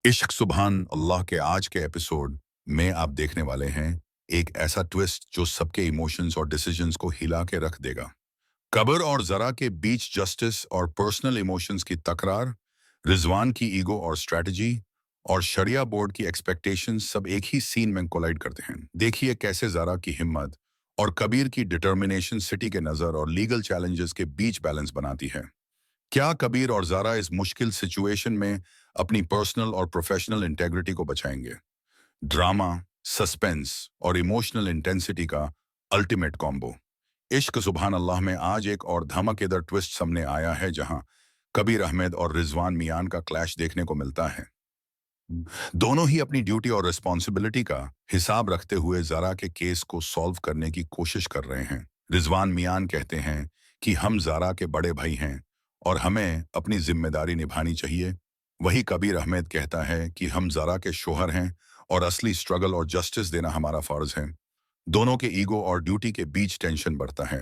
इश्क सुभान अल्लाह के आज के एपिसोड में आप देखने वाले हैं एक ऐसा ट्विस्ट जो सबके इमोशंस और डिसीजंस को हिला के रख देगा। कबर और जरा के बीच जस्टिस और पर्सनल इमोशंस की तकरार, रिजवान की ईगो और स्ट्रेटजी और शरिया बोर्ड की एक्सपेक्टेशंस सब एक ही सीन में कोलाइड करते हैं। देखिए कैसे जरा की हिम्मत और कबीर की डिटर्मिनेशन सिटी के नज़र और लीगल चैलेंजेस के बीच बैलेंस बनाती है। क्या कबीर और ज़ारा इस मुश्किल सिचुएशन में अपनी पर्सनल और प्रोफेशनल इंटेग्रिटी को बचाएंगे? ड्रामा, सस्पेंस और इमोशनल इंटेंसिटी का अल्टीमेट कॉम्बो। इश्क सुभान अल्लाह में आज एक और धमाकेदार ट्विस्ट सामने आया है जहां कबीर अहमद और रिजवान मियान का क्लैश देखने को मिलता है। दोनों ही अपनी ड्यूटी और रिस्पॉन्सिबिलिटी का हिसाब रखते हुए ज़ारा के केस को सॉल्व करने की कोशिश कर रहे हैं। रिजवान मियान कहते हैं कि हम ज़ारा के बड़े भाई हैं और हमें अपनी जिम्मेदारी निभानी चाहिए। वही कबीर अहमद कहता है कि हम ज़ारा के शोहर हैं और असली स्ट्रगल और जस्टिस देना हमारा फ़र्ज है। दोनों के ईगो और ड्यूटी के बीच टेंशन बढ़ता है।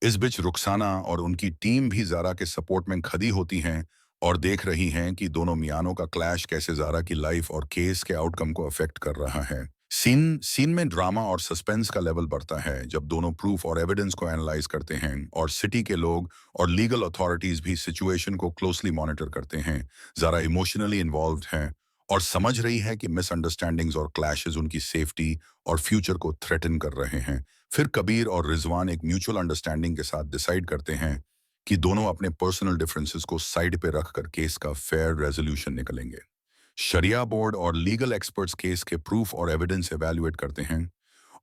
इस बीच रुखसाना और उनकी टीम भी ज़ारा के सपोर्ट में खड़ी होती हैं और देख रही हैं कि दोनों मियानों का क्लैश कैसे ज़ारा की लाइफ और केस के आउटकम को अफेक्ट कर रहा है। सीन सीन में ड्रामा और सस्पेंस का लेवल बढ़ता है जब दोनों प्रूफ और एविडेंस को एनालाइज करते हैं और सिटी के लोग और लीगल अथॉरिटीज भी सिचुएशन को क्लोजली मॉनिटर करते हैं। ज़ारा इमोशनली इन्वॉल्व्ड हैं और समझ रही है कि मिसअंडरस्टैंडिंग्स और क्लैशेस उनकी सेफ्टी और फ्यूचर को थ्रेटन कर रहे हैं। फिर कबीर और रिजवान एक म्यूचुअल अंडरस्टैंडिंग के साथ डिसाइड करते हैं कि दोनों अपने पर्सनल डिफरेंसेस को साइड पे रखकर केस का फेयर रेजोल्यूशन निकलेंगे। शरिया बोर्ड और लीगल एक्सपर्ट्स केस के प्रूफ और एविडेंस एवेल्युएट करते हैं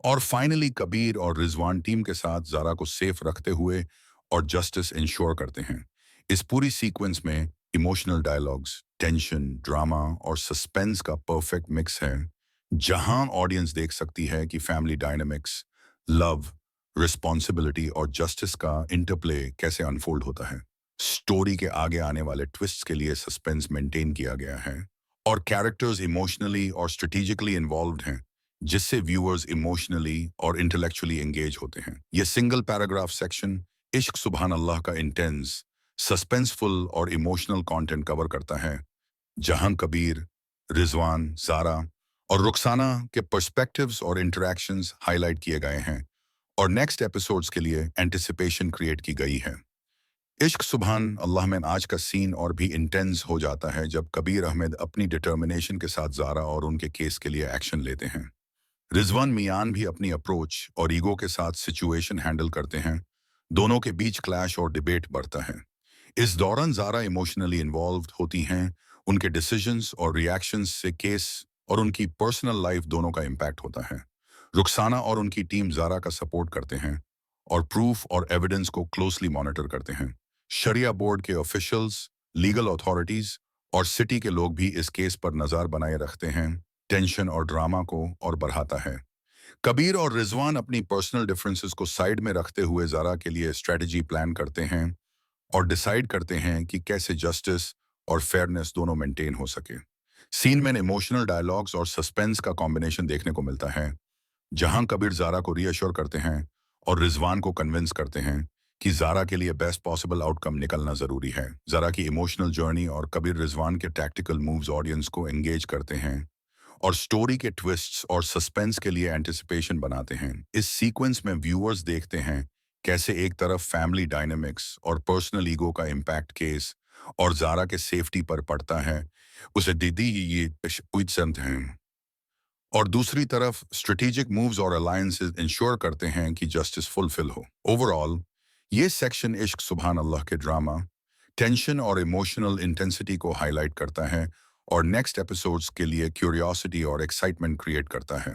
और फाइनली कबीर और रिजवान टीम के साथ ज़ारा को सेफ रखते हुए और जस्टिस इंश्योर करते हैं। इस पूरी सीक्वेंस में इमोशनल डायलॉग्स, टेंशन, ड्रामा और सस्पेंस का परफेक्ट मिक्स है, जहां ऑडियंस देख सकती है कि फैमिली डायनामिक्स, लव, रिस्पॉन्सिबिलिटी और जस्टिस का इंटरप्ले कैसे अनफोल्ड होता है। स्टोरी के आगे आने वाले ट्विस्ट्स के लिए सस्पेंस मेंटेन किया गया है और कैरेक्टर्स इमोशनली और स्ट्रेटेजिकली इन्वॉल्व्ड हैं, जिससे व्यूअर्स इमोशनली और इंटेलेक्चुअली एंगेज होते हैं। यह सिंगल पैराग्राफ सेक्शन इश्क सुभान अल्लाह का इंटेंस, सस्पेंसफुल और इमोशनल कंटेंट कवर करता है, जहां कबीर, रिजवान, ज़ारा और रुखसाना के पर्सपेक्टिव्स और इंटरैक्शंस हाईलाइट किए गए हैं और नेक्स्ट एपिसोड्स के लिए एंटिसिपेशन क्रिएट की गई है। इश्क सुभान अल्लाह में आज का सीन और भी इंटेंस हो जाता है जब कबीर अहमद अपनी डिटर्मिनेशन के साथ ज़ारा और उनके केस के लिए एक्शन लेते हैं। रिजवान मियान भी अपनी अप्रोच और ईगो के साथ सिचुएशन हैंडल करते हैं। दोनों के बीच क्लैश और डिबेट बढ़ता है। इस दौरान ज़ारा इमोशनली इन्वॉल्व्ड होती हैं। उनके डिसीजंस और रिएक्शंस से केस और उनकी पर्सनल लाइफ दोनों का इम्पैक्ट होता है। रुखसाना और उनकी टीम ज़ारा का सपोर्ट करते हैं और प्रूफ और एविडेंस को क्लोजली मॉनिटर करते हैं। शरिया बोर्ड के ऑफिशियल्स, लीगल अथॉरिटीज और सिटी के लोग भी इस केस पर नज़र बनाए रखते हैं। टेंशन और ड्रामा को और बढ़ाता है। कबीर और रिजवान अपनी पर्सनल डिफरेंसेस को साइड में रखते हुए ज़ारा के लिए स्ट्रेटजी प्लान करते हैं और डिसाइड करते हैं कि कैसे जस्टिस और फेयरनेस दोनों मेंटेन हो सके। सीन में इमोशनल डायलॉग्स और सस्पेंस का कॉम्बिनेशन देखने को मिलता है, जहां कबीर ज़ारा को रीअश्योर करते हैं और रिजवान को कन्विंस करते हैं कि ज़ारा के लिए बेस्ट पॉसिबल आउटकम निकलना ज़रूरी है। ज़ारा की इमोशनल जर्नी और कबीर रिजवान के टैक्टिकल मूव्स ऑडियंस को एंगेज करते हैं और स्टोरी के ट्विस्ट्स और सस्पेंस के लिए एंटिसिपेशन बनाते हैं। इस सीक्वेंस में व्यूअर्स देखते हैं कैसे एक तरफ फैमिली डायनामिक्स और पर्सनल ईगो का इम्पैक्ट केस और ज़ारा के सेफ्टी पर पड़ता है, उसे दीदी ये संत हैं, और दूसरी तरफ स्ट्रेटेजिक मूव्स और अलायंसेस इंश्योर करते हैं कि जस्टिस फुलफिल हो। ओवरऑल ये सेक्शन इश्क सुभान अल्लाह के ड्रामा, टेंशन और इमोशनल इंटेंसिटी को हाईलाइट करता है और नेक्स्ट एपिसोड्स के लिए क्यूरियोसिटी और एक्साइटमेंट क्रिएट करता है।